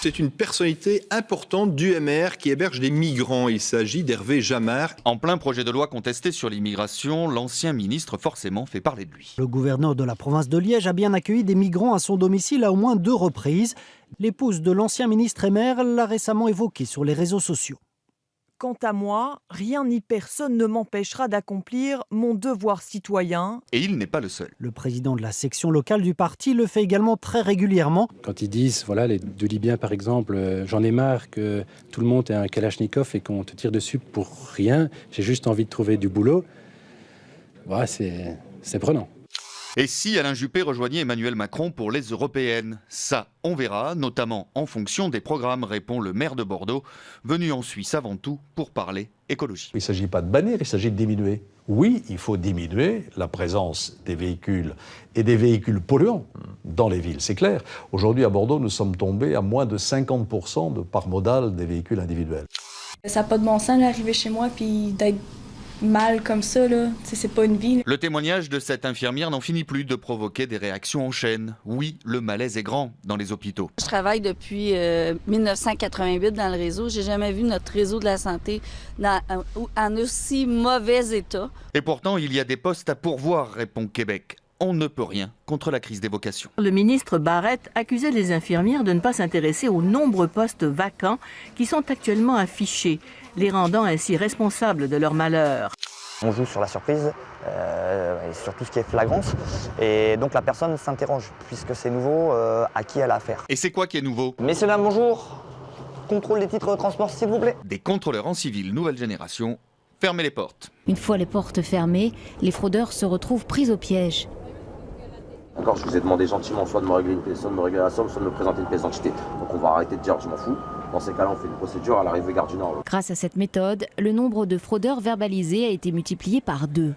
C'est une personnalité importante du MR qui héberge des migrants. Il s'agit d'Hervé Jamard. En plein projet de loi contesté sur l'immigration, l'ancien ministre forcément fait parler de lui. Le gouverneur de la province de Liège a bien accueilli des migrants à son domicile à au moins 2 reprises. L'épouse de l'ancien ministre MR l'a récemment évoqué sur les réseaux sociaux. Quant à moi, rien ni personne ne m'empêchera d'accomplir mon devoir citoyen. Et il n'est pas le seul. Le président de la section locale du parti le fait également très régulièrement. Quand ils disent, voilà, les 2 Libyens par exemple, j'en ai marre que tout le monde ait un Kalachnikov et qu'on te tire dessus pour rien, j'ai juste envie de trouver du boulot. Voilà, c'est prenant. Et si Alain Juppé rejoignait Emmanuel Macron pour les européennes? Ça, on verra, notamment en fonction des programmes, répond le maire de Bordeaux, venu en Suisse avant tout pour parler écologie. Il ne s'agit pas de bannir, il s'agit de diminuer. Oui, il faut diminuer la présence des véhicules et des véhicules polluants dans les villes, c'est clair. Aujourd'hui, à Bordeaux, nous sommes tombés à moins de 50% de part modale des véhicules individuels. Ça n'a pas de bon sens d'arriver chez moi puis d'être mal comme ça, là. C'est pas une vie. Le témoignage de cette infirmière n'en finit plus de provoquer des réactions en chaîne. Oui, le malaise est grand dans les hôpitaux. Je travaille depuis 1988 dans le réseau. J'ai jamais vu notre réseau de la santé en aussi mauvais état. Et pourtant, il y a des postes à pourvoir, répond Québec. On ne peut rien contre la crise des vocations. Le ministre Barrette accusait les infirmières de ne pas s'intéresser aux nombreux postes vacants qui sont actuellement affichés, les rendant ainsi responsables de leur malheur. On joue sur la surprise, et sur tout ce qui est flagrance, et donc la personne s'interroge, puisque c'est nouveau, à qui elle a affaire. Et c'est quoi qui est nouveau? Messieurs, dames, bonjour. Contrôle des titres de transport, s'il vous plaît. Des contrôleurs en civil nouvelle génération. Fermez les portes. Une fois les portes fermées, les fraudeurs se retrouvent pris au piège. D'accord, je vous ai demandé gentiment soit de me régler la somme, soit de me présenter une pièce d'identité. Donc on va arrêter de dire je m'en fous. Dans ces cas-là, on fait une procédure à l'arrivée gare du Nord. Grâce à cette méthode, le nombre de fraudeurs verbalisés a été multiplié par 2.